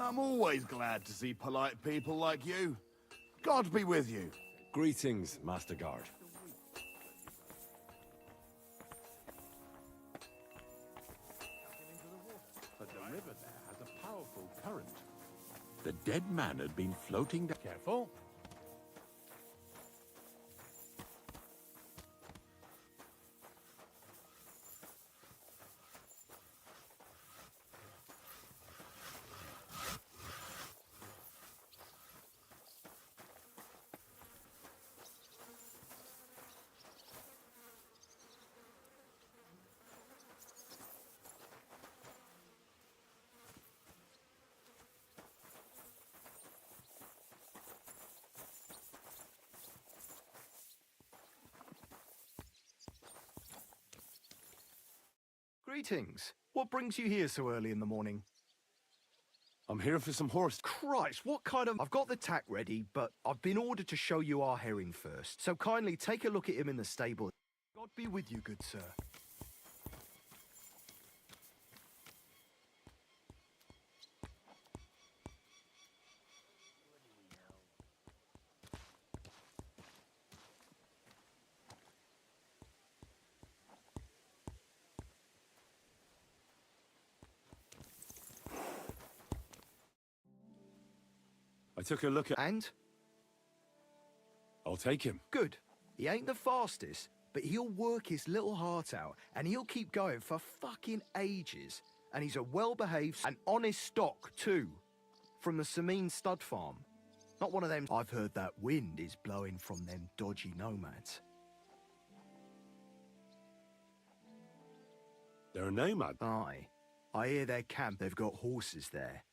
I'm always glad to see polite people like you. God be with you. Greetings, Master Guard. But the river there has a powerful current. The dead man had been floating down. Careful. Greetings. What brings you here so early in the morning? I'm here for some horse. Christ, what kind of... I've got the tack ready, but I've been ordered to show you our herring first. So kindly take a look at him in the stable. God be with you, good sir. I took a look at... And? I'll take him. Good. He ain't the fastest, but he'll work his little heart out, and he'll keep going for fucking ages. And he's a well-behaved and honest stock, too. From the Sameen stud farm. Not one of them... I've heard that wind is blowing from them dodgy nomads. They're a nomad. Aye. I hear their camp, they've got horses there.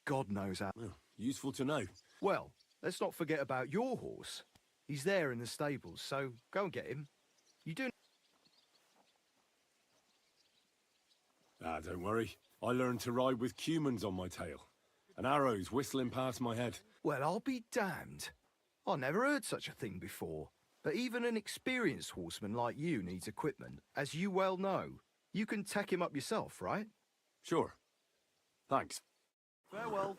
God knows how... Oh, useful to know. Well, let's not forget about your horse. He's there in the stables, so go and get him. You do... Ah, don't worry. I learned to ride with cumans on my tail, and arrows whistling past my head. Well, I'll be damned. I never heard such a thing before. But even an experienced horseman like you needs equipment, as you well know. You can tack him up yourself, right? Sure. Thanks. Farewell.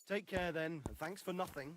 Take care then, and thanks for nothing.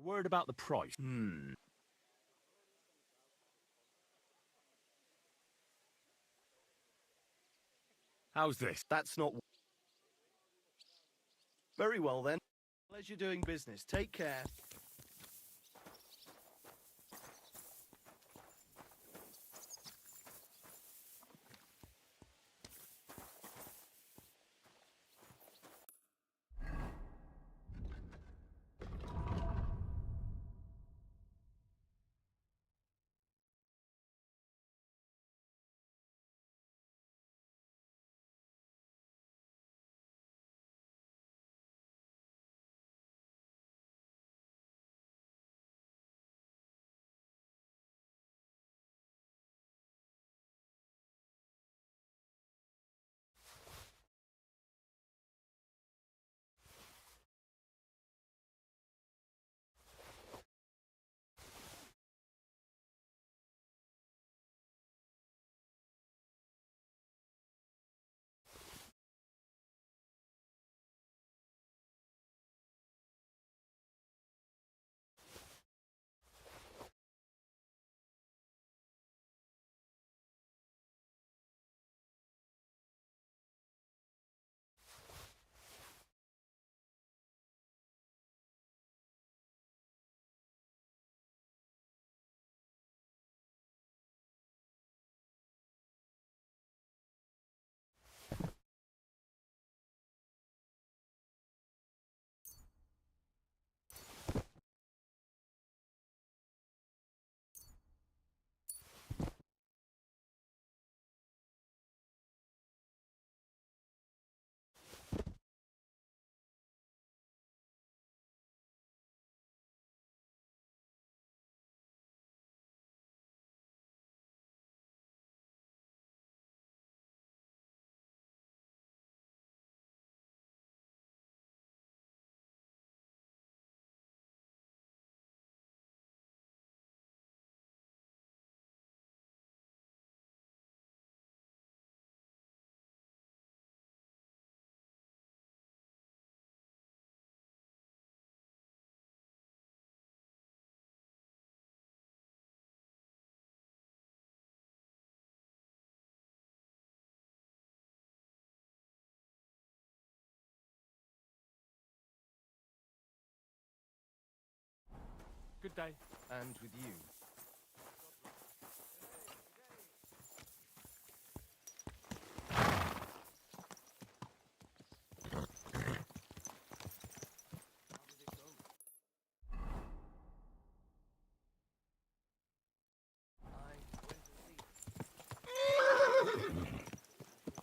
Word about the price. How's this? That's not... Very well, then. Pleasure doing business. Take care. Good day. And with you.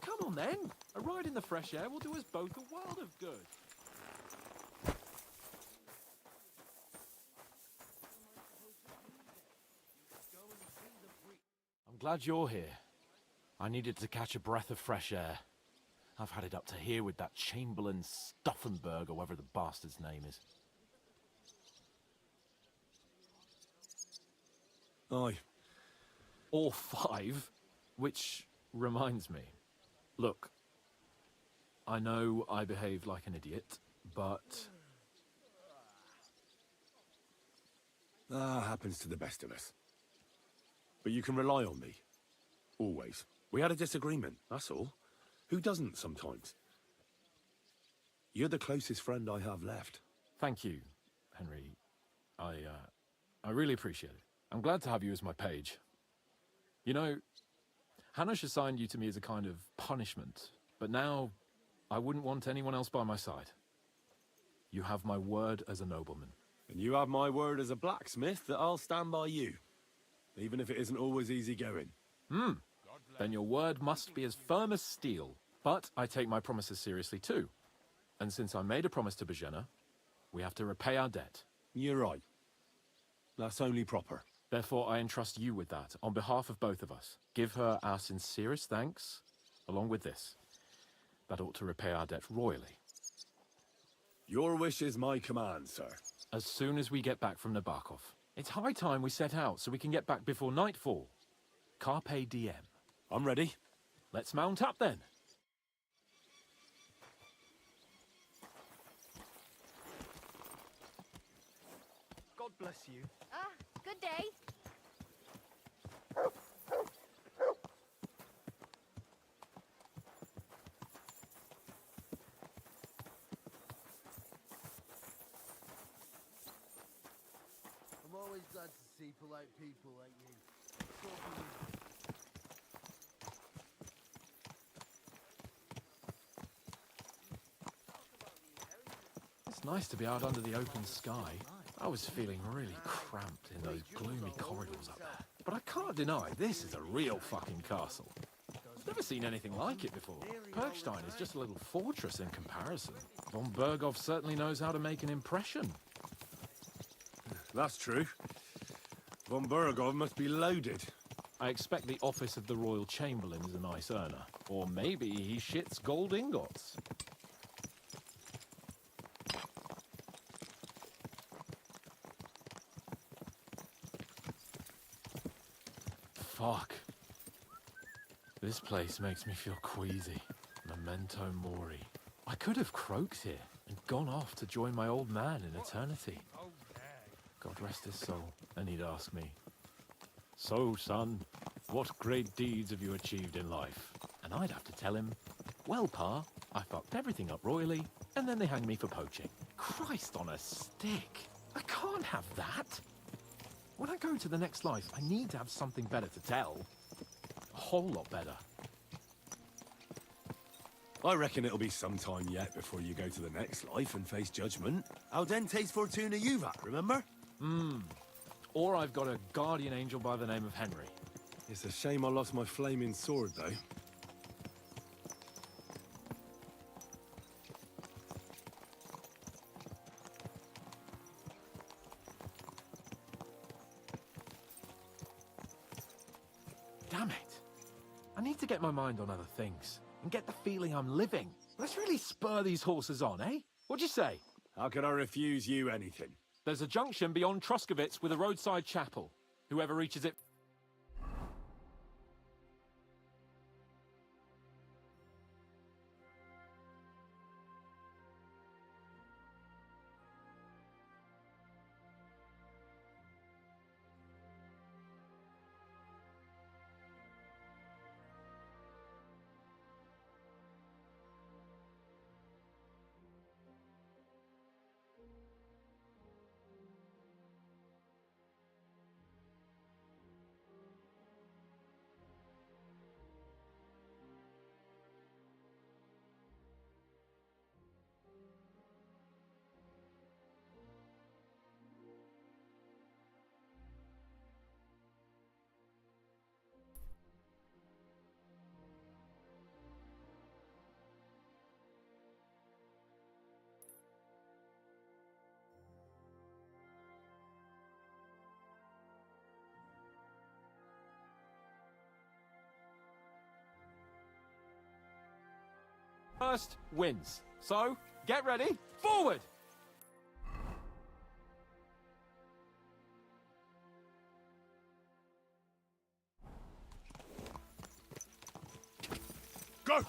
Come on then. A ride in the fresh air will do us both a world of good. I'm glad you're here. I needed to catch a breath of fresh air. I've had it up to here with that Chamberlain Stauffenberg, or whatever the bastard's name is. Aye. Or 5, which reminds me. Look, I know I behaved like an idiot, but... Happens to the best of us. But you can rely on me. Always. We had a disagreement, that's all. Who doesn't sometimes? You're the closest friend I have left. Thank you, Henry. I really appreciate it. I'm glad to have you as my page. You know, Hanush assigned you to me as a kind of punishment, but now I wouldn't want anyone else by my side. You have my word as a nobleman. And you have my word as a blacksmith that I'll stand by you. Even if it isn't always easy going. Then your word must be as firm as steel. But I take my promises seriously too. And since I made a promise to Bojena, we have to repay our debt. You're right. That's only proper. Therefore, I entrust you with that, on behalf of both of us. Give her our sincerest thanks, along with this. That ought to repay our debt royally. Your wish is my command, sir. As soon as we get back from Nabokov. It's high time we set out so we can get back before nightfall. Carpe diem. I'm ready. Let's mount up then. God bless you. Ah, good day. I'm always glad to see polite people like you. It's nice to be out under the open sky. I was feeling really cramped in those gloomy corridors up there. But I can't deny, this is a real fucking castle. I've never seen anything like it before. Perkstein is just a little fortress in comparison. Von Berghoff certainly knows how to make an impression. That's true. Von Berghoff must be loaded. I expect the office of the Royal Chamberlain is a nice earner. Or maybe he shits gold ingots. Fuck. This place makes me feel queasy. Memento mori. I could have croaked here and gone off to join my old man in eternity. God rest his soul. And he'd ask me, "So, son, what great deeds have you achieved in life?" And I'd have to tell him, "Well, Pa, I fucked everything up royally, and then they hanged me for poaching." Christ on a stick. I can't have that. When I go to the next life, I need to have something better to tell. A whole lot better. I reckon it'll be some time yet before you go to the next life and face judgment. Al dente's fortuna juvat, remember? Or I've got a guardian angel by the name of Henry. It's a shame I lost my flaming sword, though. Damn it. I need to get my mind on other things and get the feeling I'm living. Let's really spur these horses on, eh? What'd you say? How could I refuse you anything? There's a junction beyond Troskowitz with a roadside chapel. Whoever reaches it... First wins. So, get ready. Forward! Go!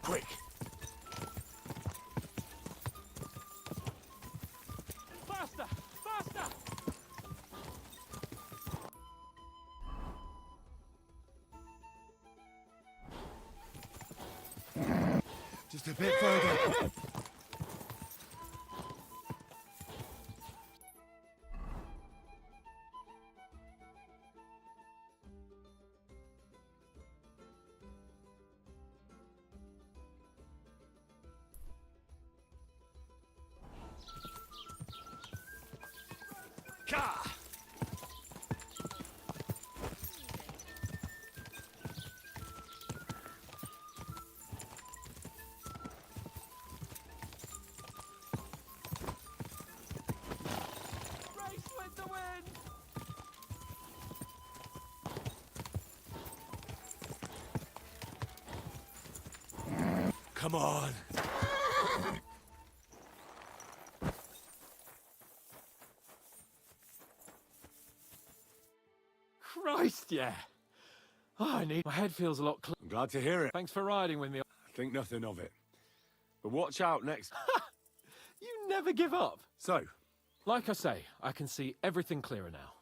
Quick! Faster! Faster! Just a bit further. Ka! come on. Christ, yeah. Oh, my head feels a lot clearer. I'm glad to hear it. Thanks for riding with me. Think nothing of it. But watch out next. You never give up. So, Like I say, I can see everything clearer now.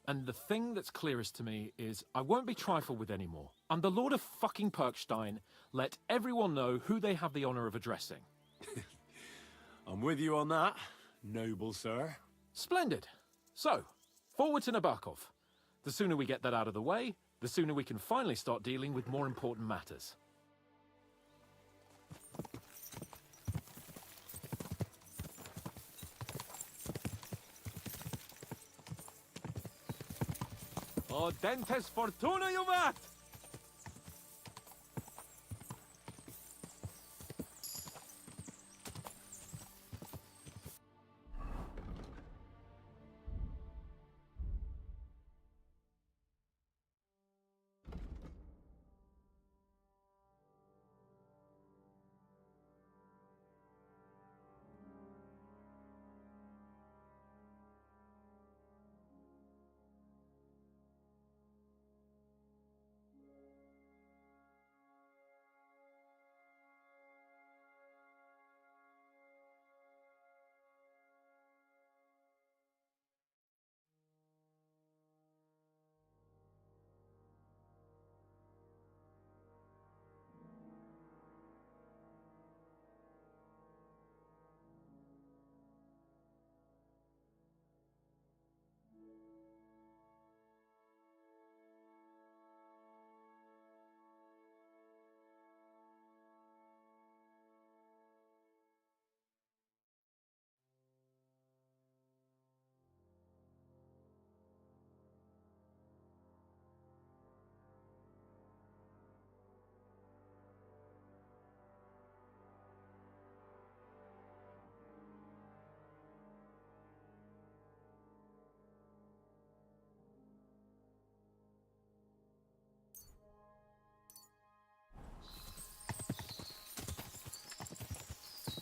And the thing that's clearest to me is I won't be trifled with anymore. I'm the Lord of fucking Perkstein. Let everyone know who they have the honor of addressing. I'm with you on that, noble sir. Splendid. So, forward to Nabokov. The sooner we get that out of the way, the sooner we can finally start dealing with more important matters. Dentes fortuna juvat!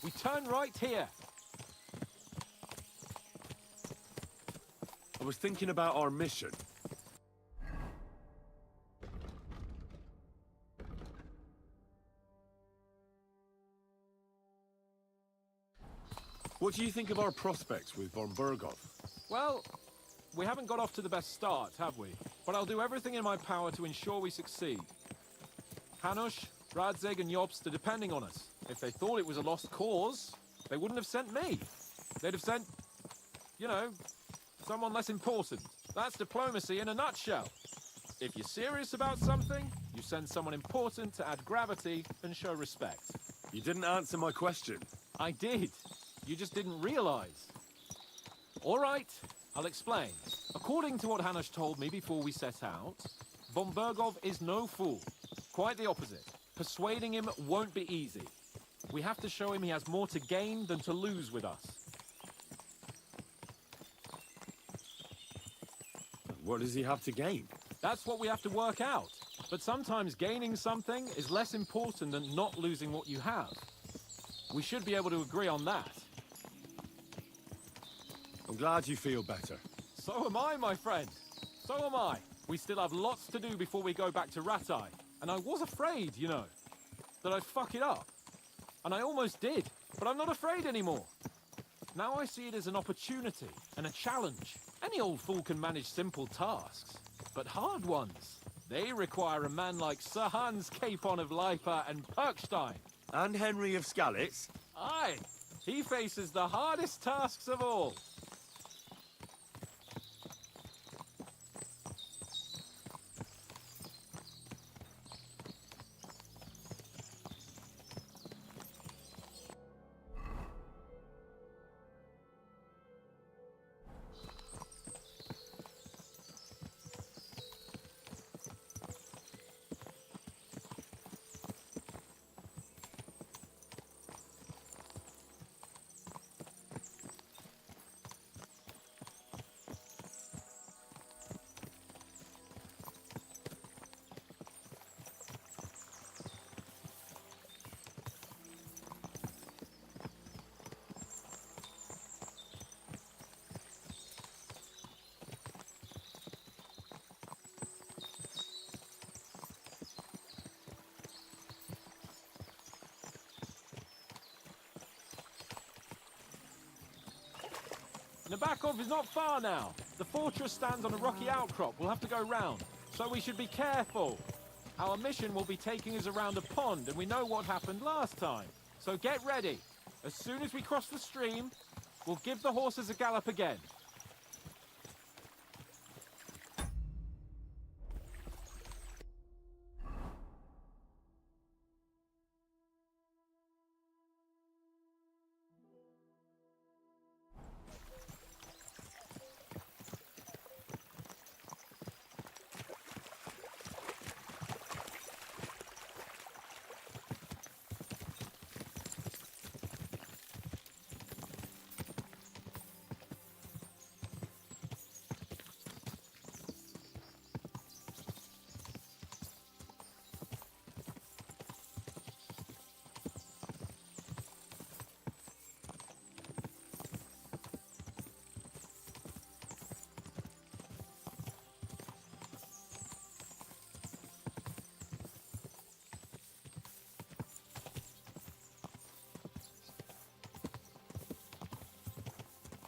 We turn right here. I was thinking about our mission. What do you think of our prospects with von Burgov? Well, we haven't got off to the best start, have we? But I'll do everything in my power to ensure we succeed. Hanush, Radzig and Jobst are depending on us. If they thought it was a lost cause, they wouldn't have sent me. They'd have sent, you know, someone less important. That's diplomacy in a nutshell. If you're serious about something, you send someone important to add gravity and show respect. You didn't answer my question. I did. You just didn't realize. All right, I'll explain. According to what Hanush told me before we set out, von Burgov is no fool. Quite the opposite. Persuading him won't be easy. We have to show him he has more to gain than to lose with us. What does he have to gain? That's what we have to work out. But sometimes gaining something is less important than not losing what you have. We should be able to agree on that. I'm glad you feel better. So am I, my friend. So am I. We still have lots to do before we go back to Ratai. And I was afraid, you know, that I'd fuck it up. And I almost did, but I'm not afraid anymore. Now I see it as an opportunity and a challenge. Any old fool can manage simple tasks, but hard ones, they require a man like Sir Hans Capon of Leipa and Perkstein. And Henry of Skalitz? Aye, he faces the hardest tasks of all. Nabokov is not far now. The fortress stands on a rocky outcrop. We'll have to go round, so we should be careful. Our mission will be taking us around a pond, and we know what happened last time. So get ready. As soon as we cross the stream, we'll give the horses a gallop again.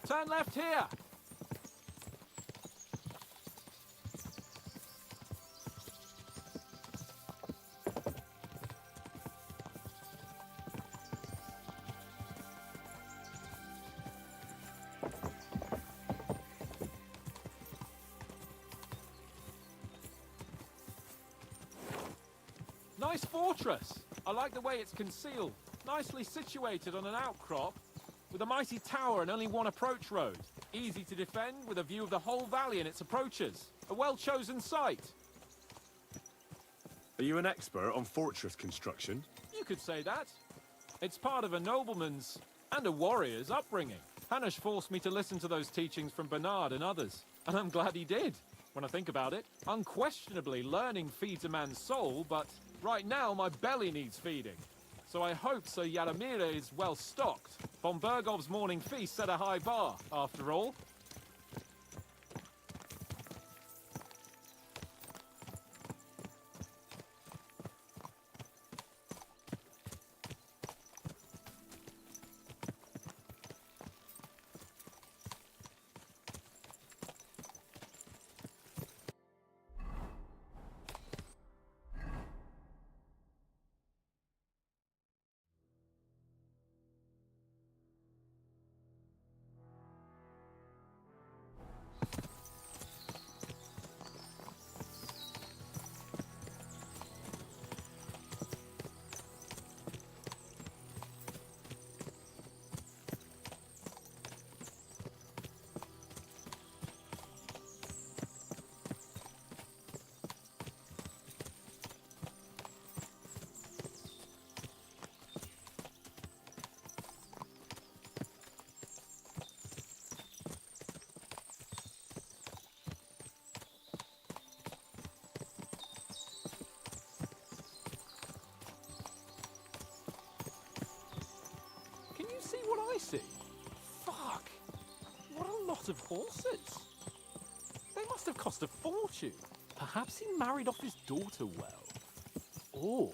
Turn left here. Nice fortress. I like the way it's concealed. Nicely situated on an outcrop, with a mighty tower and only one approach road. Easy to defend with a view of the whole valley and its approaches. A well-chosen site. Are you an expert on fortress construction? You could say that. It's part of a nobleman's and a warrior's upbringing. Hanush forced me to listen to those teachings from Bernard and others, and I'm glad he did. When I think about it, unquestionably learning feeds a man's soul, but right now my belly needs feeding. So I hope Sir Yaromir is well stocked. Von Bergov's morning feast set a high bar, after all. See what I see? Fuck! What a lot of horses! They must have cost a fortune. Perhaps he married off his daughter well. Or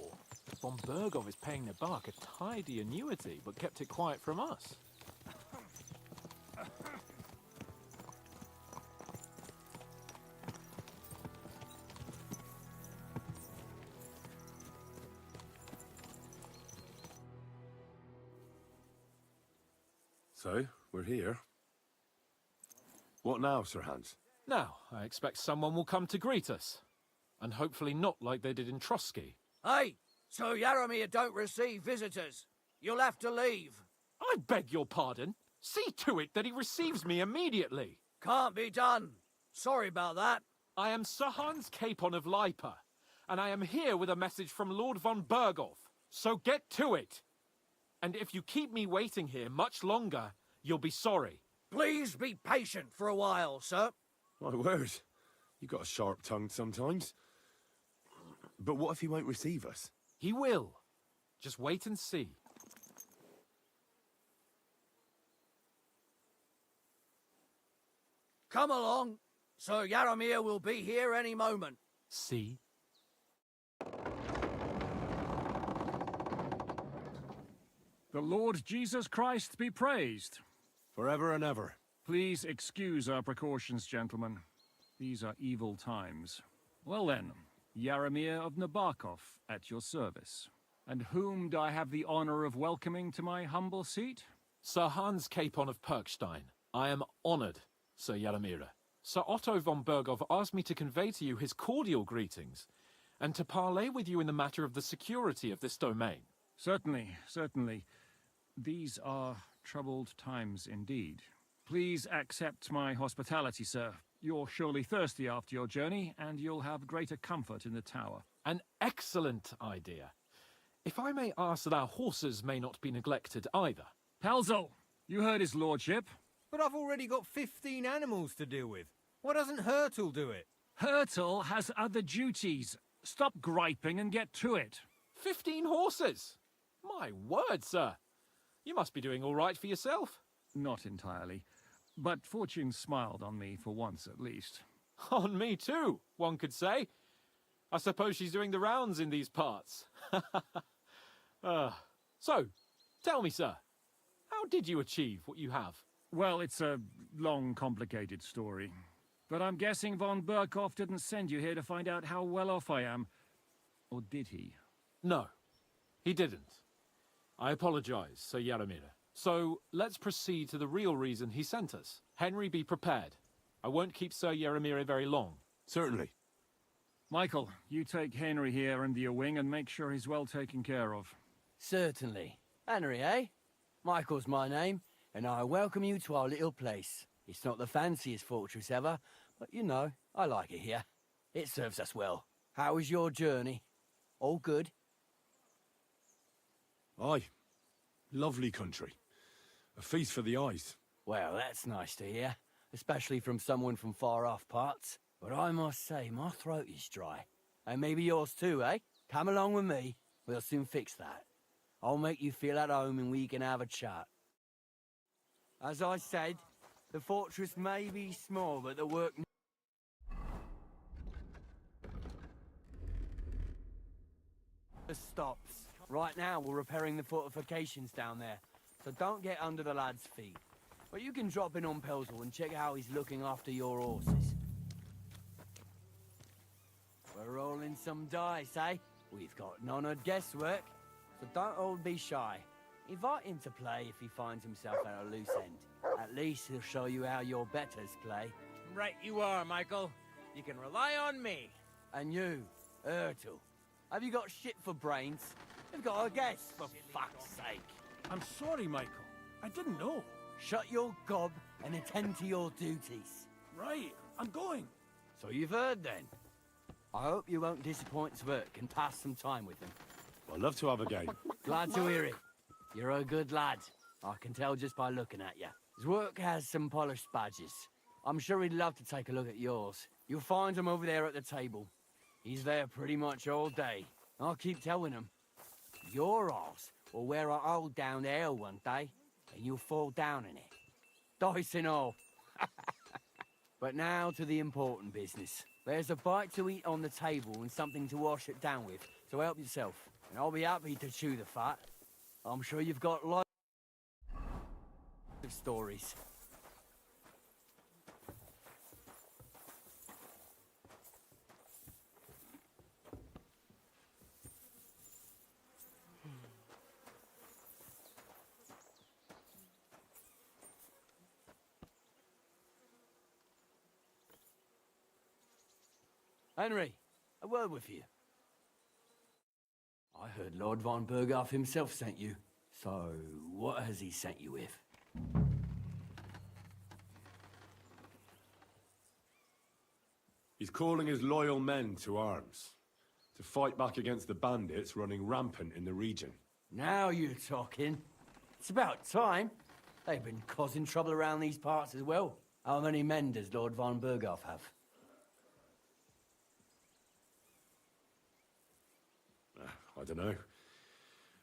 von Bergov is paying Nabok a tidy annuity, but kept it quiet from us. So, we're here. What now, Sir Hans? Now, I expect someone will come to greet us. And hopefully not like they did in Trotsky. Hey, Sir Yaromir don't receive visitors. You'll have to leave. I beg your pardon. See to it that he receives me immediately. Can't be done. Sorry about that. I am Sir Hans Capon of Lipa, and I am here with a message from Lord von Bergov. So get to it. And if you keep me waiting here much longer, you'll be sorry. Please be patient for a while, sir. My word. You got a sharp tongue sometimes. But what if he won't receive us? He will. Just wait and see. Come along. Sir Yaromir will be here any moment. See? The Lord Jesus Christ be praised. Forever and ever. Please excuse our precautions, gentlemen. These are evil times. Well then, Yaramir of Nabokov, at your service. And whom do I have the honor of welcoming to my humble seat? Sir Hans Capon of Perkstein. I am honored, Sir Yaramira. Sir Otto von Berghoff asked me to convey to you his cordial greetings, and to parley with you in the matter of the security of this domain. Certainly, certainly. These are troubled times indeed. Please accept my hospitality, sir. You're surely thirsty after your journey, and you'll have greater comfort in the tower. An excellent idea. If I may ask that our horses may not be neglected either. Pelzel, you heard his lordship. But I've already got 15 animals to deal with. Why doesn't Hurtle do it? Hurtle has other duties. Stop griping and get to it. 15 horses? My word, sir. You must be doing all right for yourself. Not entirely. But fortune smiled on me for once at least. On me too, one could say. I suppose she's doing the rounds in these parts. So, tell me, sir, how did you achieve what you have? Well, it's a long, complicated story. But I'm guessing von Berghoff didn't send you here to find out how well off I am. Or did he? No, he didn't. I apologize, Sir Yaramira. So, let's proceed to the real reason he sent us. Henry, be prepared. I won't keep Sir Yaramira very long. Certainly. Michael, you take Henry here under your wing and make sure he's well taken care of. Certainly. Henry, eh? Michael's my name, and I welcome you to our little place. It's not the fanciest fortress ever, but you know, I like it here. It serves us well. How was your journey? All good? Aye. Lovely country. A feast for the eyes. Well, that's nice to hear, especially from someone from far-off parts. But I must say, my throat is dry. And maybe yours too, eh? Come along with me. We'll soon fix that. I'll make you feel at home and we can have a chat. As I said, the fortress may be small, but the work stops. Right now, we're repairing the fortifications down there, so don't get under the lad's feet. But you can drop in on Pelzel and check how he's looking after your horses. We're rolling some dice, eh? We've got none of guesswork, so don't all be shy. Invite him to play if he finds himself at a loose end. At least he'll show you how your betters play. Right you are, Michael. You can rely on me. And you, Ertul, have you got shit for brains? You've got a guess, for fuck's sake. I'm sorry, Michael. I didn't know. Shut your gob and attend to your duties. Right, I'm going. So you've heard then. I hope you won't disappoint Svert and pass some time with him. I'd love to have a game. Glad to hear it. You're a good lad. I can tell just by looking at you. His work has some polished badges. I'm sure he'd love to take a look at yours. You'll find him over there at the table. He's there pretty much all day. I'll keep telling him. Your arse will wear a hole down there one day, and you'll fall down in it. Dice and all. But now to the important business. There's a bite to eat on the table and something to wash it down with, so help yourself. And I'll be happy to chew the fat. I'm sure you've got lots of stories. Henry, a word with you. I heard Lord von Berghoff himself sent you. So, what has he sent you with? He's calling his loyal men to arms. To fight back against the bandits running rampant in the region. Now you're talking. It's about time. They've been causing trouble around these parts as well. How many men does Lord von Berghoff have? I don't know.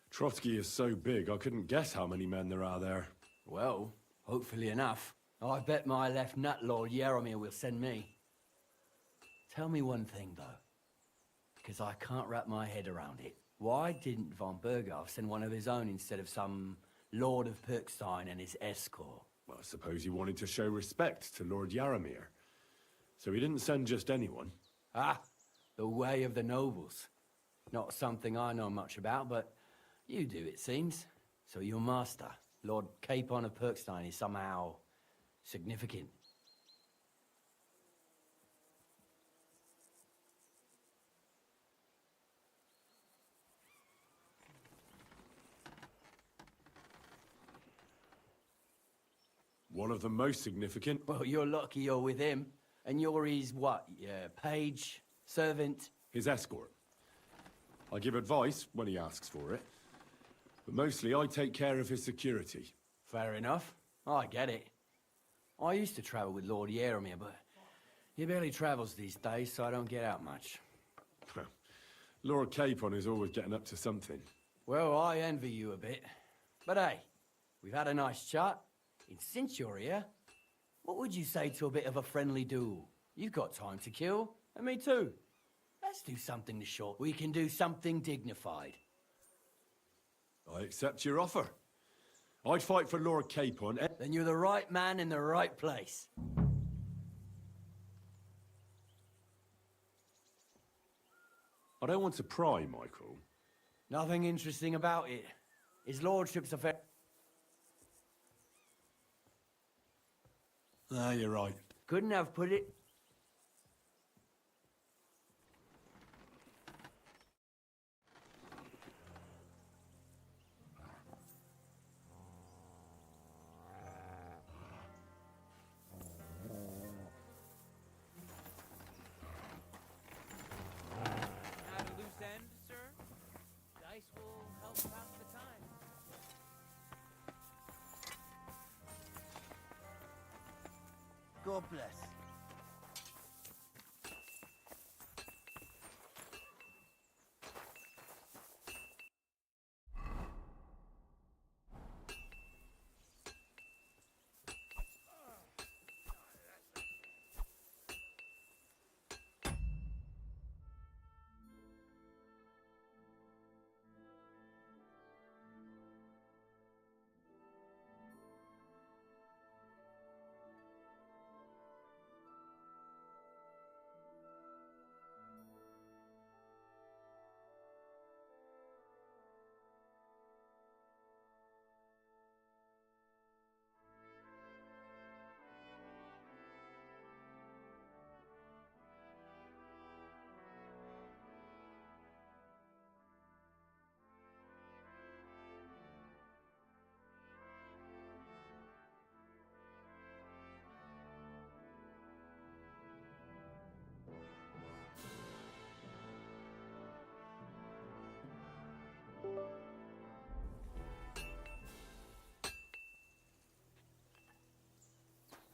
Trotsky is so big, I couldn't guess how many men there are there. Well, hopefully enough. I bet my left nut Lord Yaromir will send me. Tell me one thing, though. Because I can't wrap my head around it. Why didn't von Berghoff send one of his own instead of some Lord of Perkstein and his escort? Well, I suppose he wanted to show respect to Lord Yaramir. So he didn't send just anyone. Ah, the way of the nobles. Not something I know much about, but you do, it seems. So your master, Lord Capon of Perkstein, is somehow significant. One of the most significant. Well, you're lucky you're with him. And you're his, what, page? Servant? His escort. I give advice when he asks for it. But mostly I take care of his security. Fair enough. I get it. I used to travel with Lord Yaramir, but he barely travels these days, so I don't get out much. Lord Capon is always getting up to something. Well, I envy you a bit. But hey, we've had a nice chat. And since you're here, what would you say to a bit of a friendly duel? You've got time to kill, and me too. Let's do something short. We can do something dignified. I accept your offer. I'd fight for Lord Capon. Then you're the right man in the right place. I don't want to pry, Michael. Nothing interesting about it. His lordship's a fair... Ah, you're right. Couldn't have put it... At a loose end, sir? Dice will help pass the time. God bless.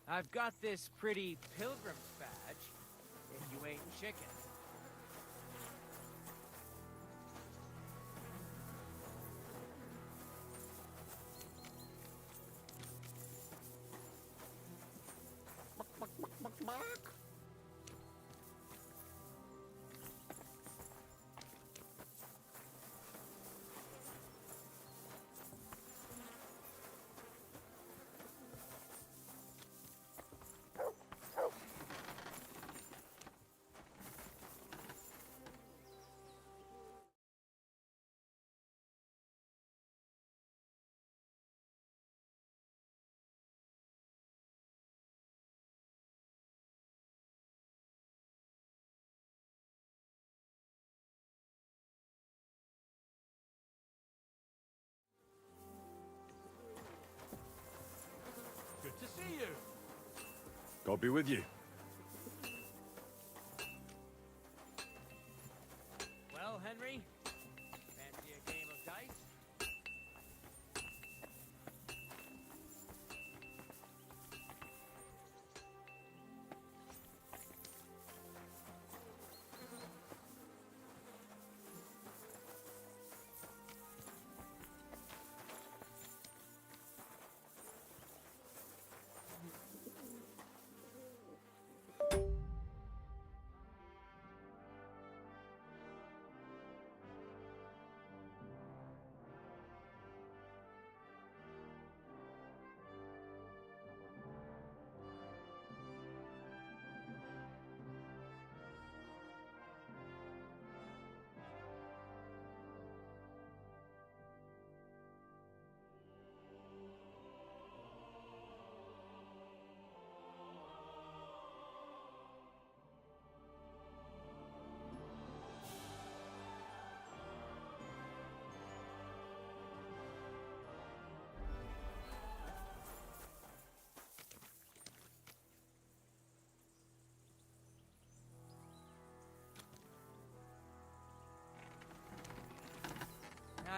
I've got this pretty pilgrim's badge, if you ain't chicken. Good to see you. God be with you. Well, Henry, fancy a game of dice?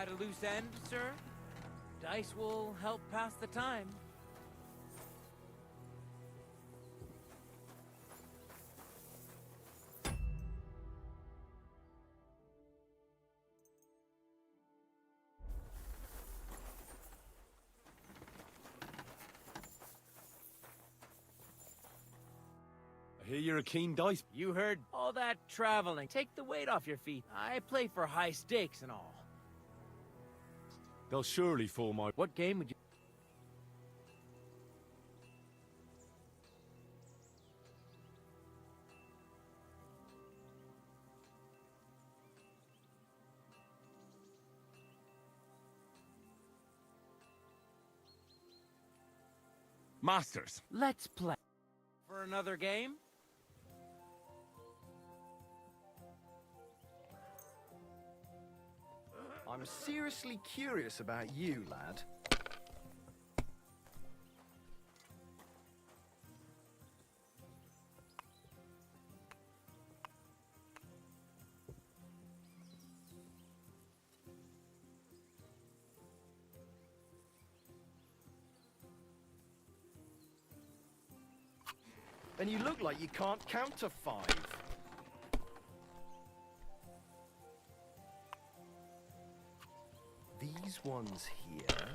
Had a loose end, sir? Dice will help pass the time. I hear you're a keen dice. You heard all that traveling. Take the weight off your feet. I play for high stakes and all. They'll surely fall my... What game would you... Masters. Let's play. For another game? I'm seriously curious about you, lad. And you look like you can't count to 5. These ones here.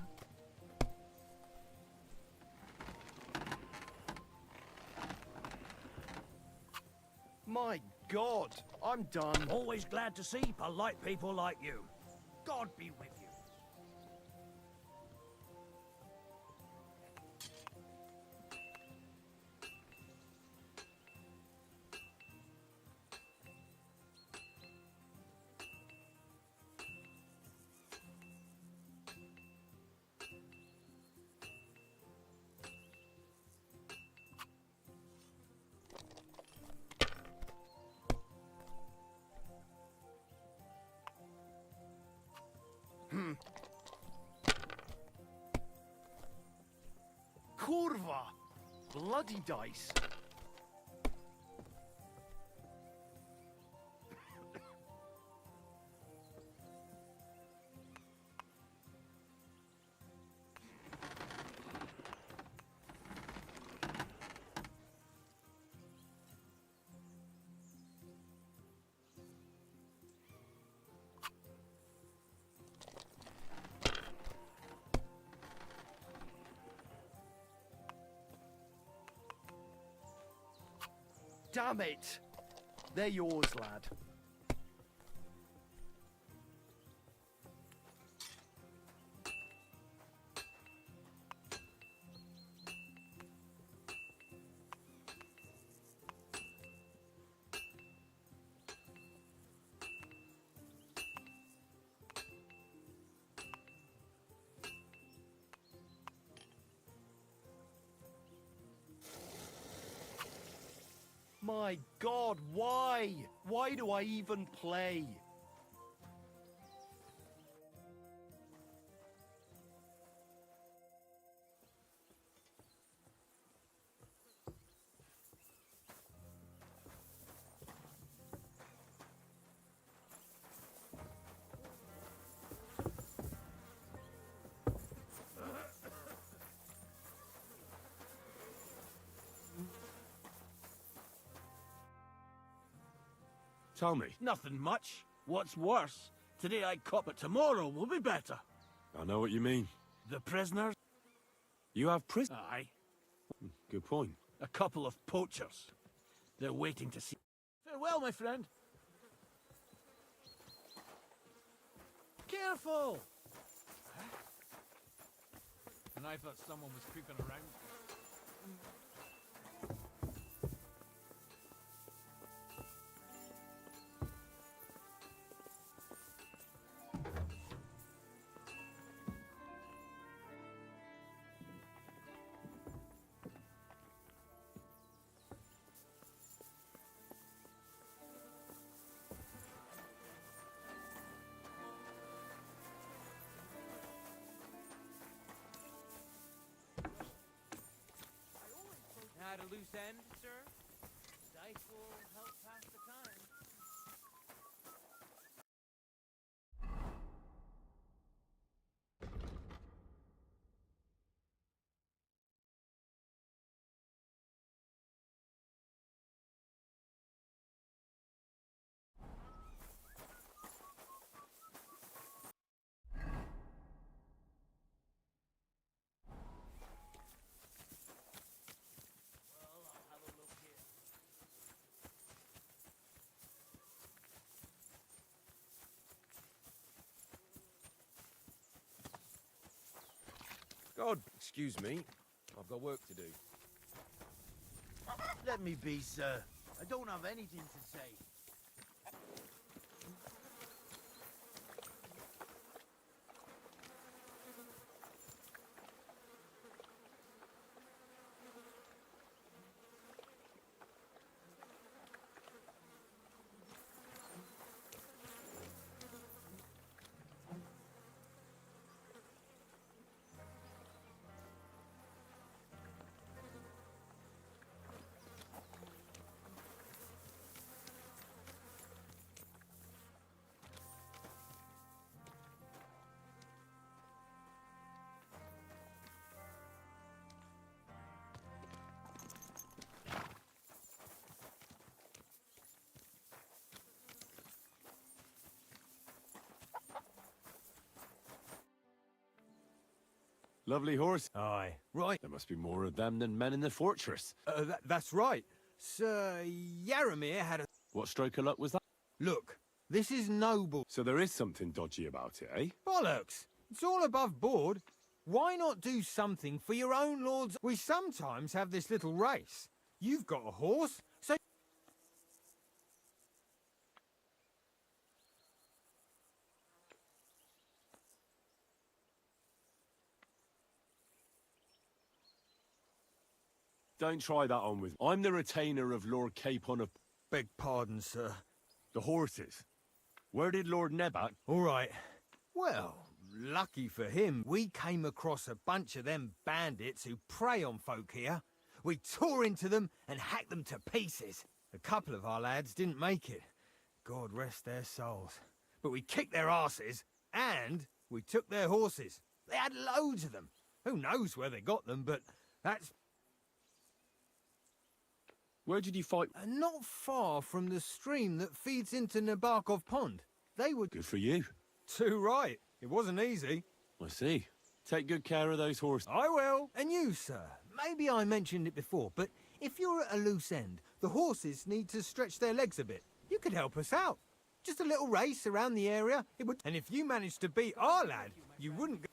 My God, I'm done. Always glad to see polite people like you. God be with you. Kurva! Bloody dice. Damn it! They're yours, lad. My God, why? Why do I even play? Tell me. Nothing much. What's worse, today I cop it, tomorrow will be better. I know what you mean. The prisoners? You have prisoners? Aye. Good point. A couple of poachers. They're waiting to see. Farewell, my friend. Careful! And I thought someone was creeping around. Had a loose end, sir? Dice will help pass the time. God, excuse me. I've got work to do. Let me be, sir. I don't have anything to say. Lovely horse. Aye. Right. There must be more of them than men in the fortress. That's right. Sir Yaramir had a... What stroke of luck was that? Look, this is noble. So there is something dodgy about it, eh? Bollocks! It's all above board. Why not do something for your own lords? We sometimes have this little race. You've got a horse, so... Don't try that on with... I'm the retainer of Lord Capon of... Beg pardon, sir. The horses. Where did Lord Nebat... All right. Well, lucky for him, we came across a bunch of them bandits who prey on folk here. We tore into them and hacked them to pieces. A couple of our lads didn't make it. God rest their souls. But we kicked their asses, and we took their horses. They had loads of them. Who knows where they got them, but that's... Where did you fight? Not far from the stream that feeds into Nabarkov Pond. They were... Good for you. Too right. It wasn't easy. I see. Take good care of those horses. I will. And you, sir. Maybe I mentioned it before, but if you're at a loose end, the horses need to stretch their legs a bit. You could help us out. Just a little race around the area. It would... And if you managed to beat our lad, you wouldn't go...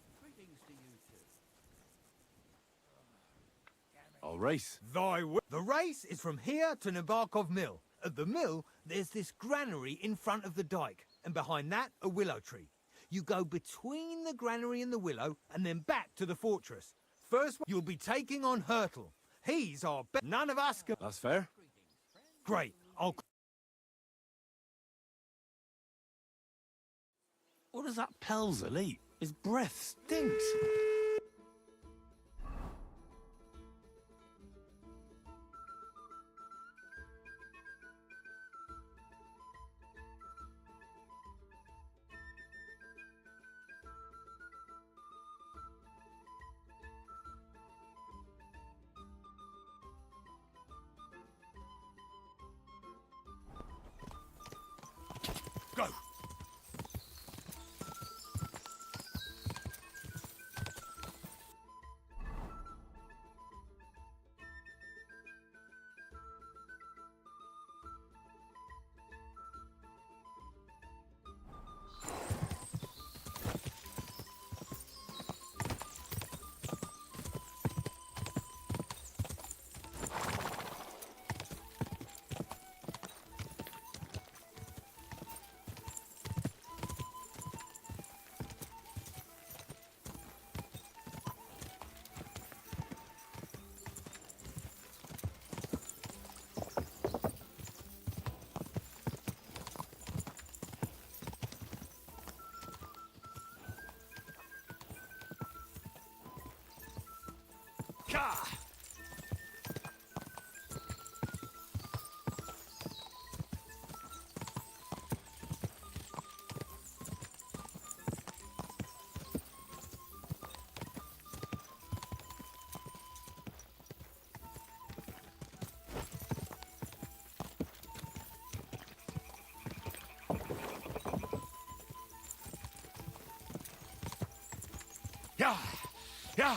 I'll race. The race is from here to Nabarkov Mill. At the mill, there's this granary in front of the dike, and behind that, a willow tree. You go between the granary and the willow, and then back to the fortress. First, you'll be taking on Hurtle. He's our best. None of us can... That's fair. Great. I'll... What does that Pelzel eat? His breath stinks. Go! Ka! Yeah! Yeah!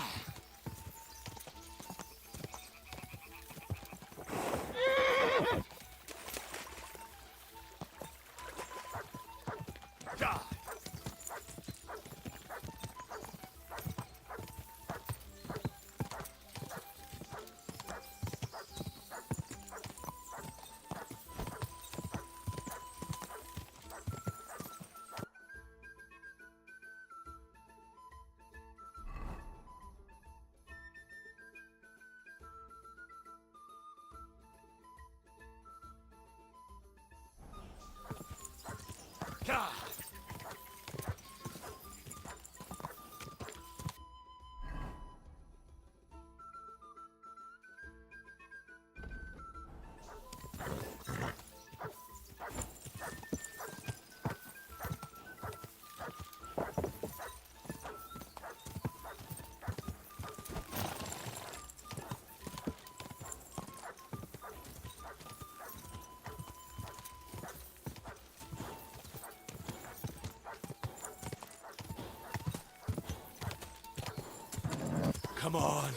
Come on.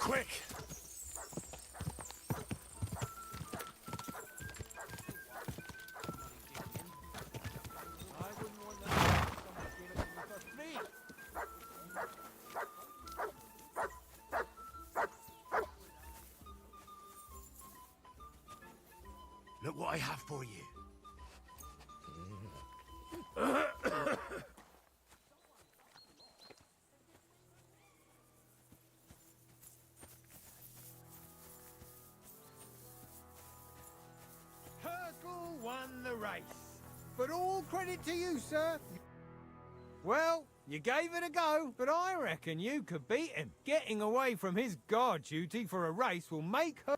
Quick! I wouldn't want that someone gave it to me for free. Look what I have for you. Hurkle won the race. But all credit to you, sir. Well, you gave it a go, but I reckon you could beat him. Getting away from his guard duty for a race will make her...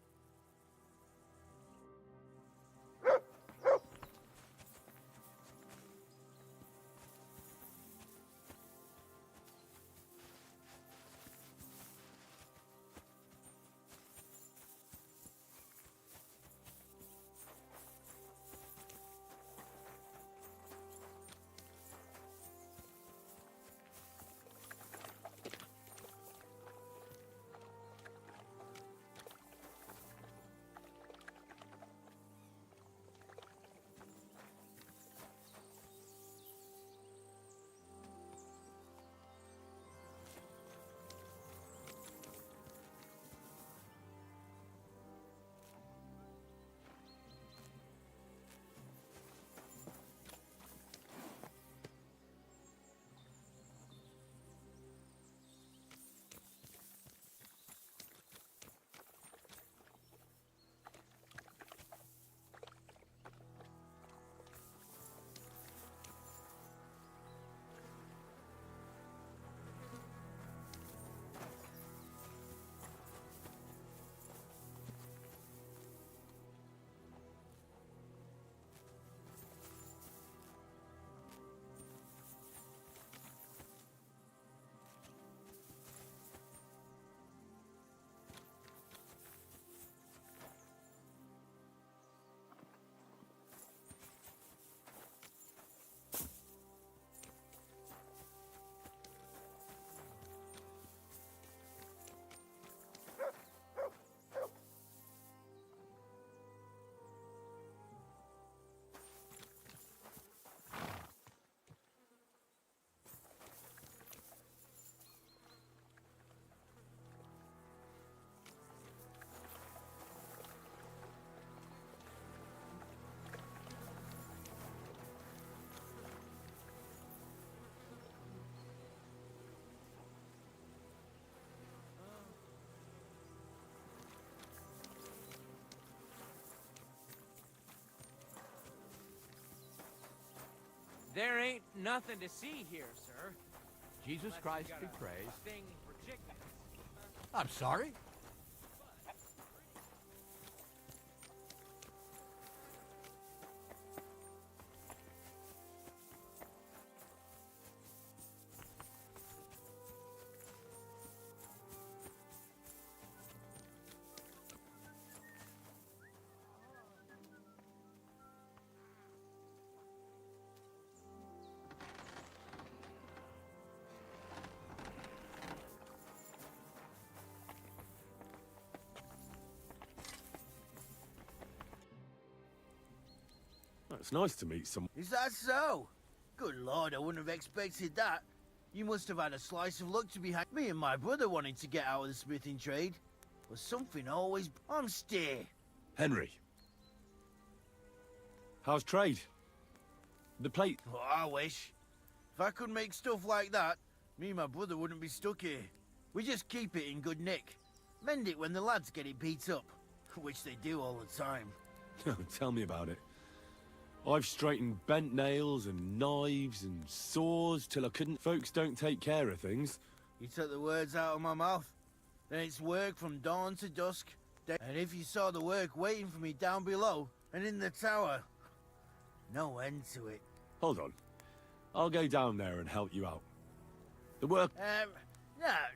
There ain't nothing to see here, sir. Jesus Unless you Christ got be a praised. Thing for chickens. I'm sorry. It's nice to meet someone. Is that so? Good lord, I wouldn't have expected that. You must have had a slice of luck to be me and my brother wanting to get out of the smithing trade. But something always... I'm steer. Henry. How's trade? The plate. Oh, I wish. If I could make stuff like that, Me and my brother wouldn't be stuck here. We just keep it in good nick. Mend it when the lads get it beat up, which they do all the time. Tell me about it. I've straightened bent nails and knives and saws till I couldn't. Folks don't take care of things. You took the words out of my mouth. Then it's work from dawn to dusk. And if you saw the work waiting for me down below and in the tower, no end to it. Hold on. I'll go down there and help you out. The work...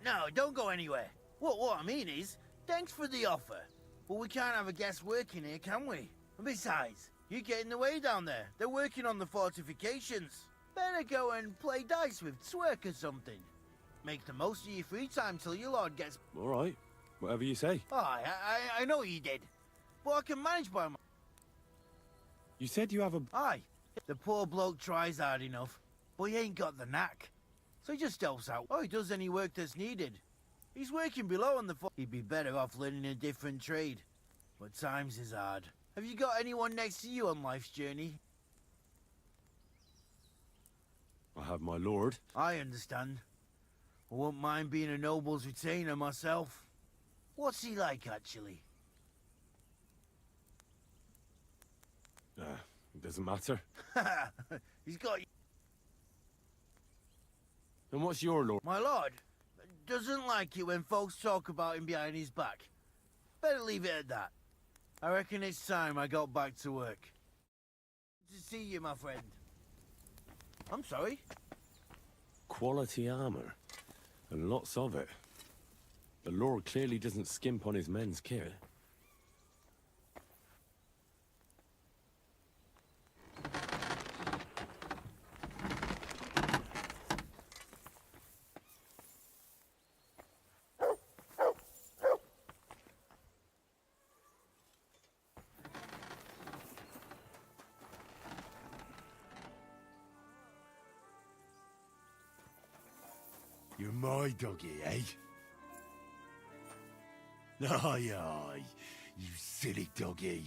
No, don't go anywhere. What I mean is, thanks for the offer. But we can't have a guest working here, can we? And besides, you get in the way down there. They're working on the fortifications. Better go and play dice with Twerk or something. Make the most of your free time till your lord gets... All right. Whatever you say. Oh, I know you did. But I can manage by my... You said you have a... Aye. The poor bloke tries hard enough, but he ain't got the knack. So he just helps out. Oh, he does any work that's needed. He's working below on the... He'd be better off learning a different trade. But times is hard. Have you got anyone next to you on life's journey? I have my lord. I understand. I wouldn't mind being a noble's retainer myself. What's he like, actually? It doesn't matter. He's got... And what's your lord? My lord doesn't like it when folks talk about him behind his back. Better leave it at that. I reckon it's time I got back to work. Good to see you, my friend. I'm sorry. Quality armor. And lots of it. The Lord clearly doesn't skimp on his men's kit. You're my doggy, eh? Aye, aye, you silly doggy.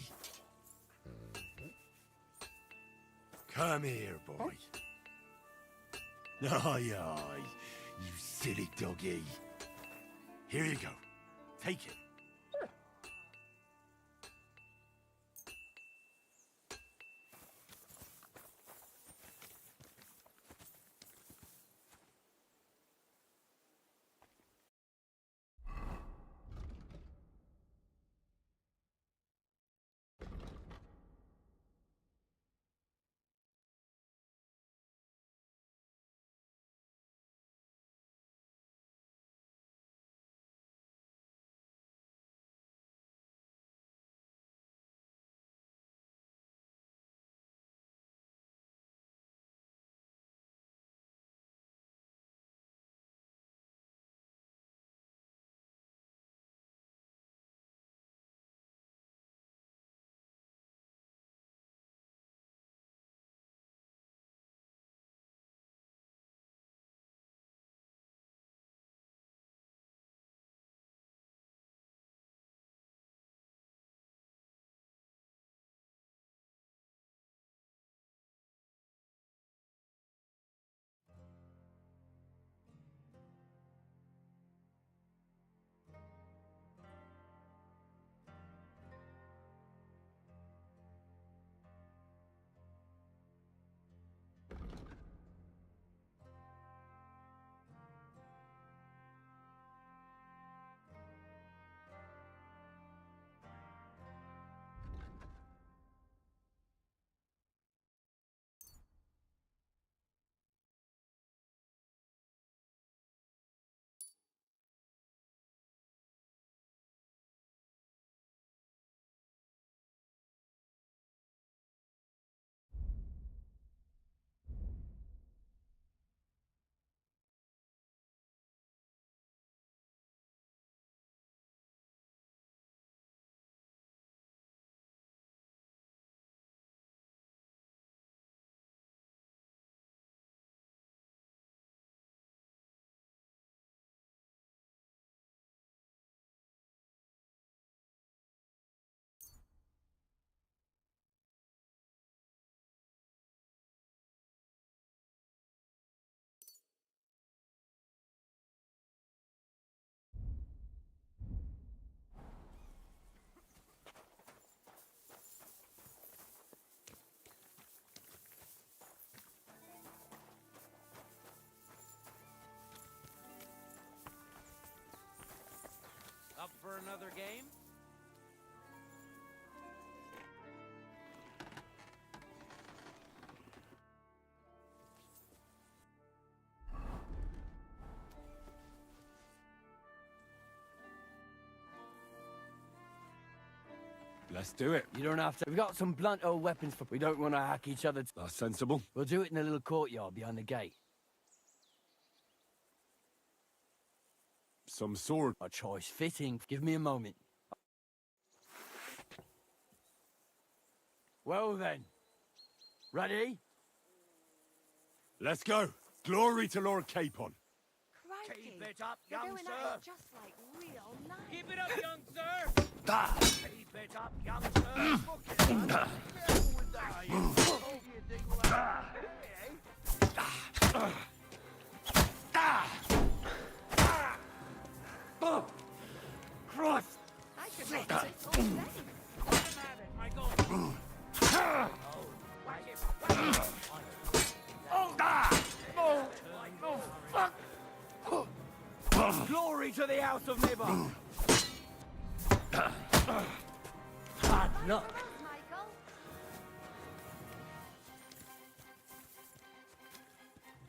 Come here, boy. Aye, aye, you silly doggy. Here you go. Take it. for another game? Let's do it. You don't have to. We've got some blunt old weapons for... We don't want to hack each other. That's sensible. We'll do it in a little courtyard behind the gate. Some sword. A choice fitting. Give me a moment. Well then. Ready? Let's go. Glory to Lord Capon. Crikey. Keep it up, You're young doing sir. that just like real nice. Keep it up, young sir! Keep it up, young sir. Fuck it, lad. Careful with that, you. Hope you think we'll have a bit, eh? Christ! I could make this all day. Glory to the House of Nibber! Hard luck. Michael.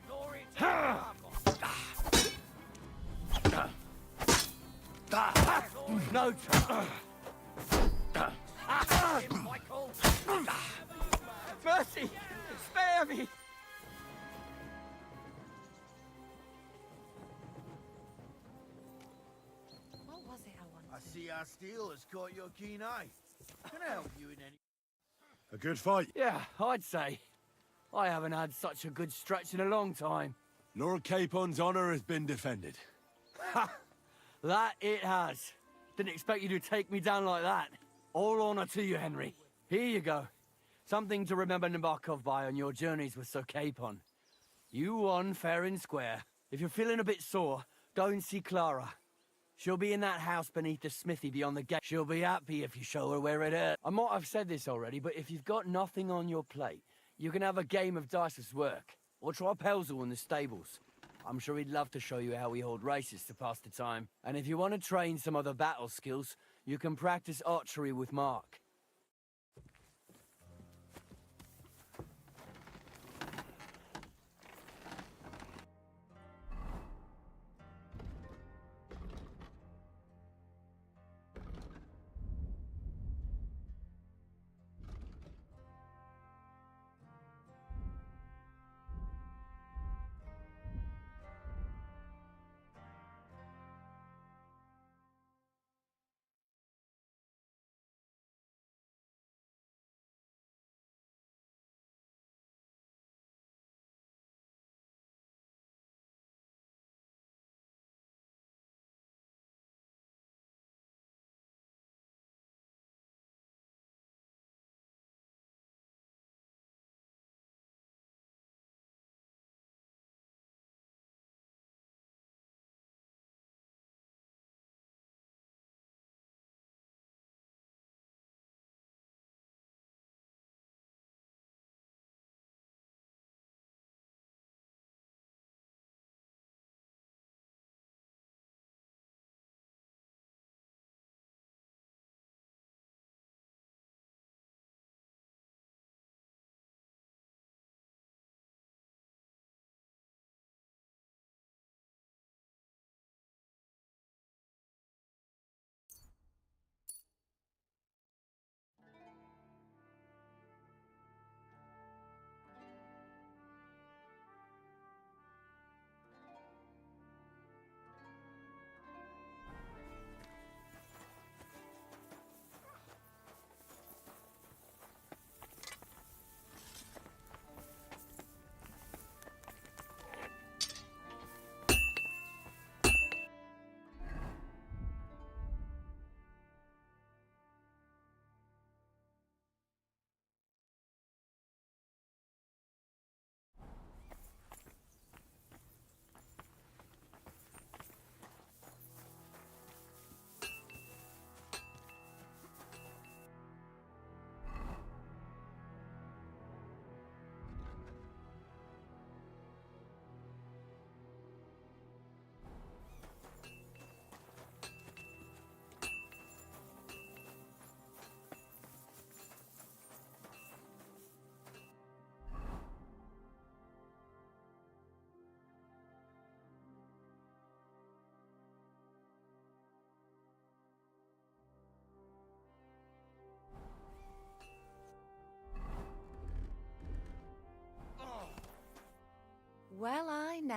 Glory to No time. Michael! Mercy! Spare me! What was it I wanted? I see our steel has caught your keen eye. Can I help you in any... A good fight. Yeah, I'd say. I haven't had such a good stretch in a long time. Lord Capon's honor has been defended. Ha! That it has. Didn't expect you to take me down like that. All honor to you, Henry. Here you go. Something to remember Nabokov by on your journeys with Sir Capon. You won fair and square. If you're feeling a bit sore, go and see Clara. She'll be in that house beneath the smithy beyond the gate. She'll be happy if you show her where it hurt. I might have said this already, but if you've got nothing on your plate, you can have a game of dice's work. Or try Pelzel in the stables. I'm sure he'd love to show you how we hold races to pass the time. And if you want to train some other battle skills, you can practice archery with Mark.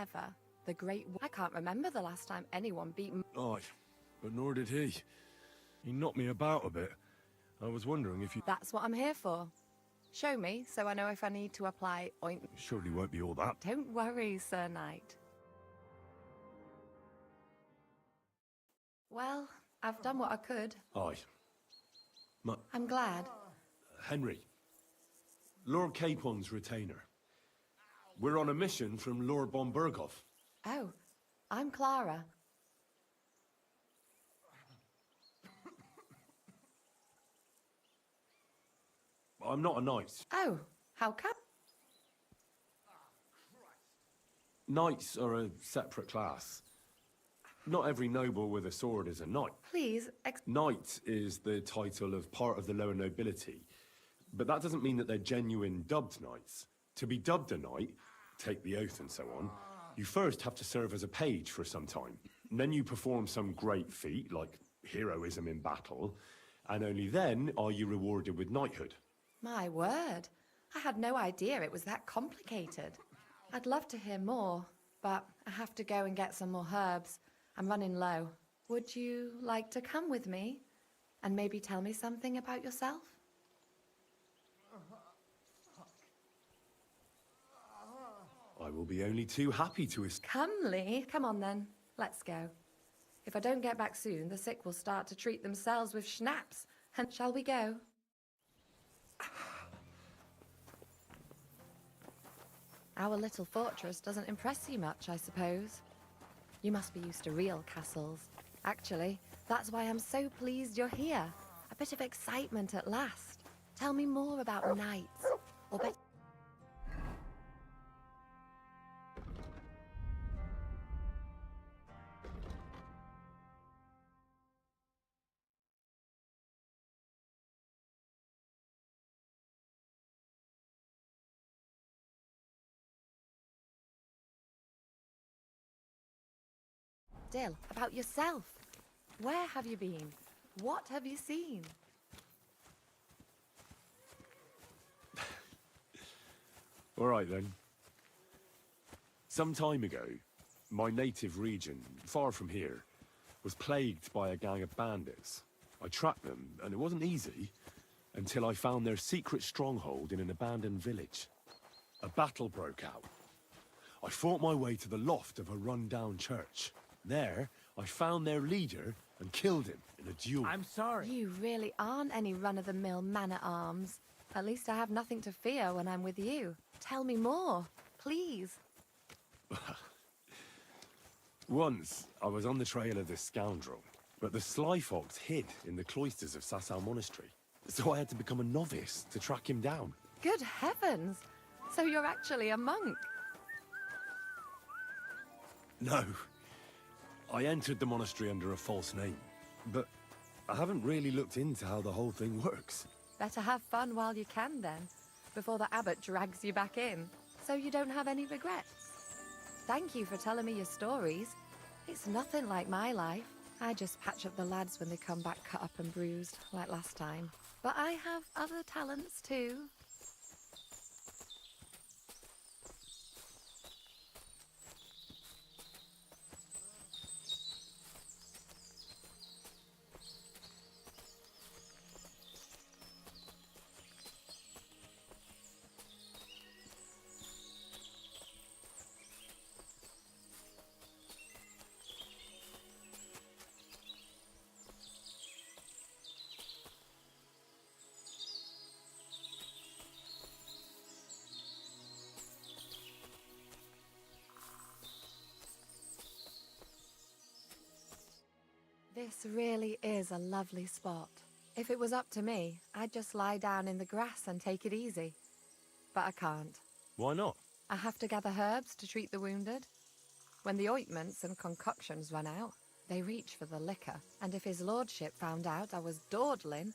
ever, the great... I can't remember the last time anyone beat... Aye, but nor did he. He knocked me about a bit. I was wondering if you... That's what I'm here for. Show me, so I know if I need to apply ointment. Surely won't be all that. Don't worry, Sir Knight. Well, I've done what I could. Aye. I'm glad. Henry. Lord Capon's retainer. We're on a mission from Lord Bombergov. Oh, I'm Clara. I'm not a knight. Oh, how come? Knights are a separate class. Not every noble with a sword is a knight. Please, Knight is the title of part of the lower nobility, but that doesn't mean that they're genuine dubbed knights. To be dubbed a knight, take the oath and so on, you first have to serve as a page for some time. And then you perform some great feat, like heroism in battle, and only then are you rewarded with knighthood. My word. I had no idea it was that complicated. I'd love to hear more, but I have to go and get some more herbs. I'm running low. Would you like to come with me and maybe tell me something about yourself? I will be only too happy to Come, Lee. Come on then. Let's go. If I don't get back soon, the sick will start to treat themselves with schnapps. And shall we go? Our little fortress doesn't impress you much, I suppose. You must be used to real castles. Actually, that's why I'm so pleased you're here. A bit of excitement at last. Tell me more about knights. Or better... Still, about yourself. Where have you been? What have you seen? All right, then. Some time ago, my native region, far from here, was plagued by a gang of bandits. I tracked them, and it wasn't easy, until I found their secret stronghold in an abandoned village. A battle broke out. I fought my way to the loft of a run-down church. There, I found their leader and killed him in a duel. I'm sorry. You really aren't any run-of-the-mill man-at-arms. At least I have nothing to fear when I'm with you. Tell me more, please. Once, I was on the trail of this scoundrel, but the sly fox hid in the cloisters of Sasau Monastery. So I had to become a novice to track him down. Good heavens! So you're actually a monk? No. I entered the monastery under a false name, but I haven't really looked into how the whole thing works. Better have fun while you can, then, before the abbot drags you back in, so you don't have any regrets. Thank you for telling me your stories. It's nothing like my life. I just patch up the lads when they come back cut up and bruised, like last time. But I have other talents, too. This really is a lovely spot. If it was up to me, I'd just lie down in the grass and take it easy. But I can't. Why not? I have to gather herbs to treat the wounded. When the ointments and concoctions run out, they reach for the liquor. And if his lordship found out I was dawdling,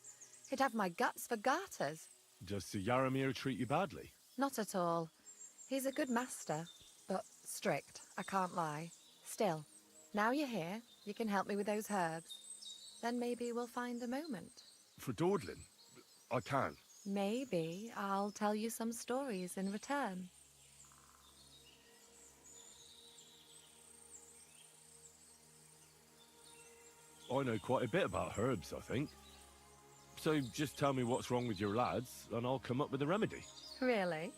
he'd have my guts for garters. Does Sir Yaramir treat you badly? Not at all. He's a good master, but strict, I can't lie. Still, now you're here, you can help me with those herbs. Then maybe we'll find a moment. For dawdling? I can. Maybe I'll tell you some stories in return. I know quite a bit about herbs, I think. So just tell me what's wrong with your lads, and I'll come up with a remedy. Really?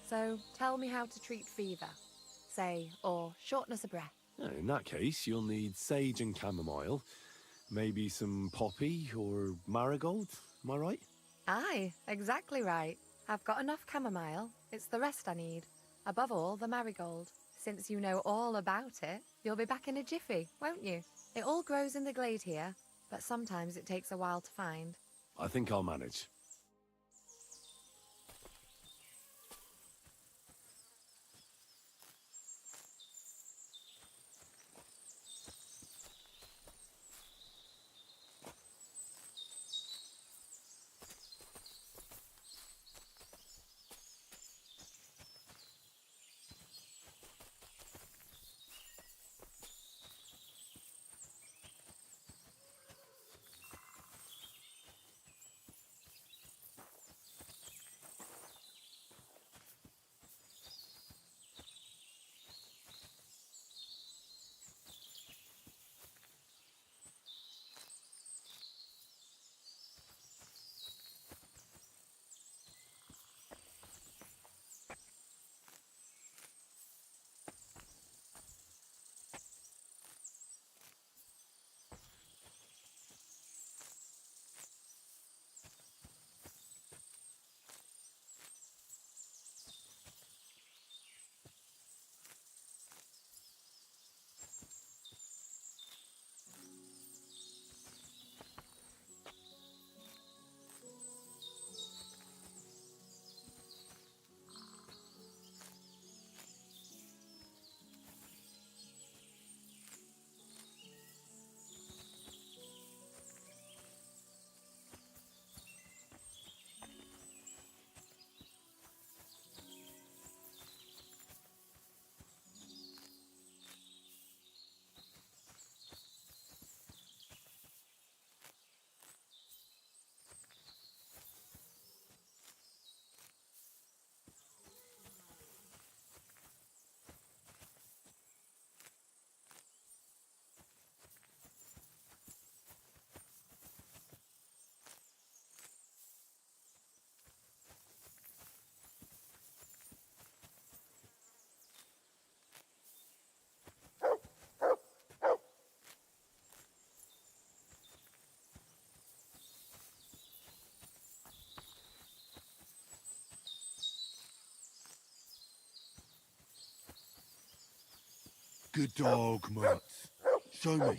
So tell me how to treat fever, say, or shortness of breath. In that case, you'll need sage and chamomile, maybe some poppy or marigold, am I right? Aye, exactly right. I've got enough chamomile. It's the rest I need. Above all, the marigold. Since you know all about it, you'll be back in a jiffy, won't you? It all grows in the glade here, but sometimes it takes a while to find. I think I'll manage. Good dog, Mutt. Show me.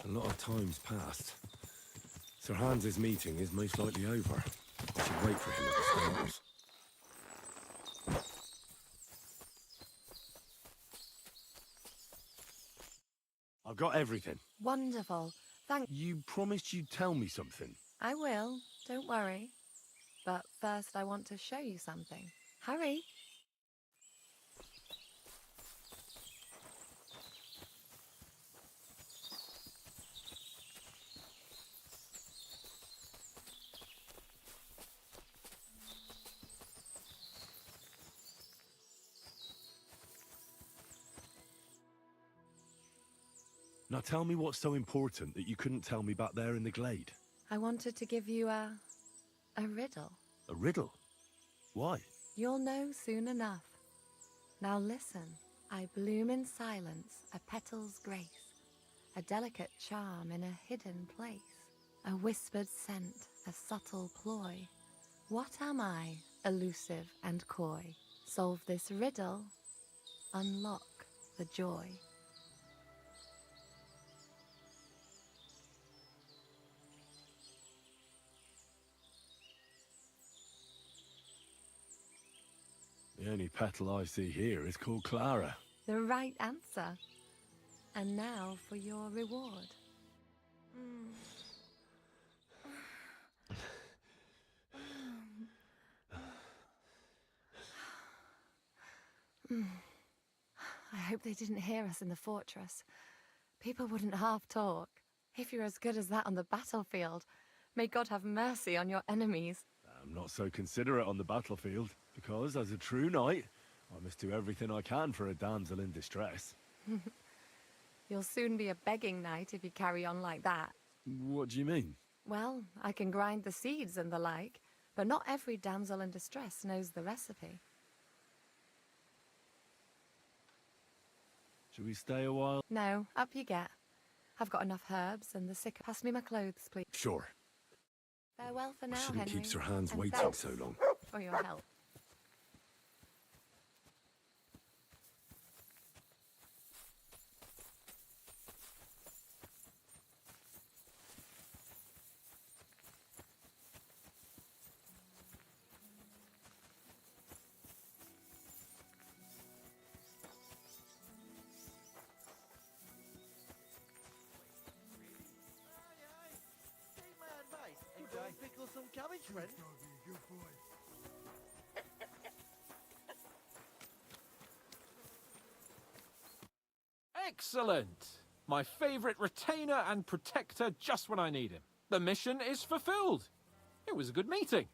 A lot of time's passed. Sir Hans's meeting is most likely over. I should wait for him at the stables. I've got everything. Wonderful. Thank... You promised you'd tell me something. I will, don't worry. But first I want to show you something. Hurry. Now tell me what's so important that you couldn't tell me back there in the glade. I wanted to give you a riddle. A riddle? Why? You'll know soon enough. Now listen. I bloom in silence, a petal's grace, a delicate charm in a hidden place, a whispered scent, a subtle ploy. What am I, elusive and coy? Solve this riddle, unlock the joy. The only petal I see here is called Clara. The right answer. And now for your reward. I hope they didn't hear us in the fortress. People wouldn't half talk. If you're as good as that on the battlefield, may God have mercy on your enemies. I'm not so considerate on the battlefield, because as a true knight, I must do everything I can for a damsel in distress. You'll soon be a begging knight if you carry on like that. What do you mean? Well, I can grind the seeds and the like, but not every damsel in distress knows the recipe. Should we stay a while? No, up you get. I've got enough herbs and the sick. Pass me my clothes, please. Sure. Farewell for now, I shouldn't Henry. keep Sir Hans and waiting thanks so long. for your help. Take my advice and go and pickle some cabbage, friend. Excellent! My favorite retainer and protector just when I need him. The mission is fulfilled. It was a good meeting.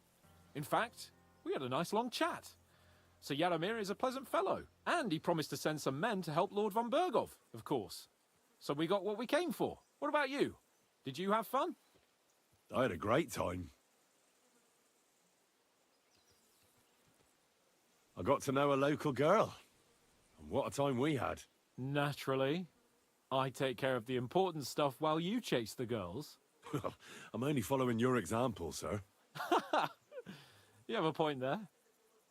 In fact, we had a nice long chat. Sir Yaramir is a pleasant fellow, and he promised to send some men to help Lord von Bergov, of course. So we got what we came for. What about you? Did you have fun? I had a great time. I got to know a local girl. And what a time we had. Naturally. I take care of the important stuff while you chase the girls. I'm only following your example, sir. You have a point there.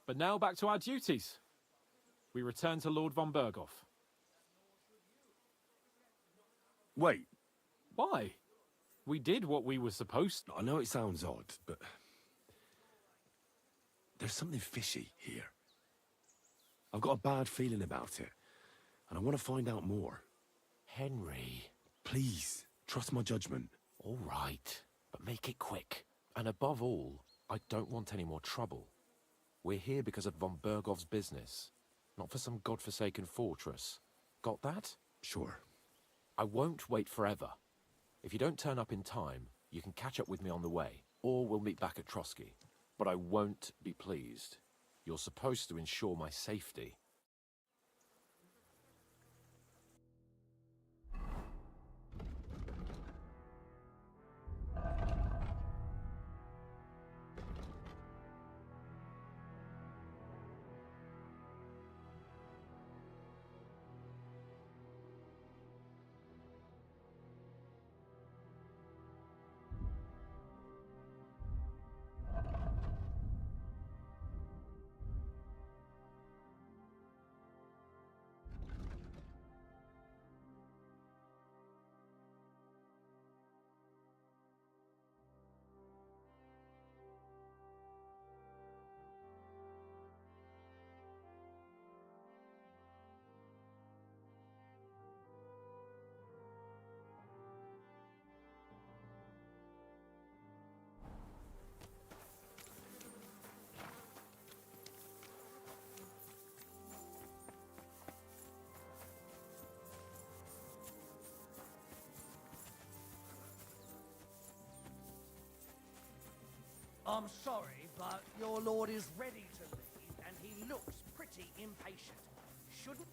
But now back to our duties. We return to Lord von Bergov. Wait, Why? We did what we were supposed to. I know it sounds odd, but there's something fishy here. I've got a bad feeling about it, and I want to find out more. Henry. Please, trust my judgment. All right, but make it quick. And above all, I don't want any more trouble. We're here because of von Bergov's business, not for some godforsaken fortress. Got that? Sure. I won't wait forever. If you don't turn up in time, you can catch up with me on the way, or we'll meet back at Trotsky. But I won't be pleased. You're supposed to ensure my safety. I'm sorry, but your lord is ready to leave, and he looks pretty impatient. Shouldn't...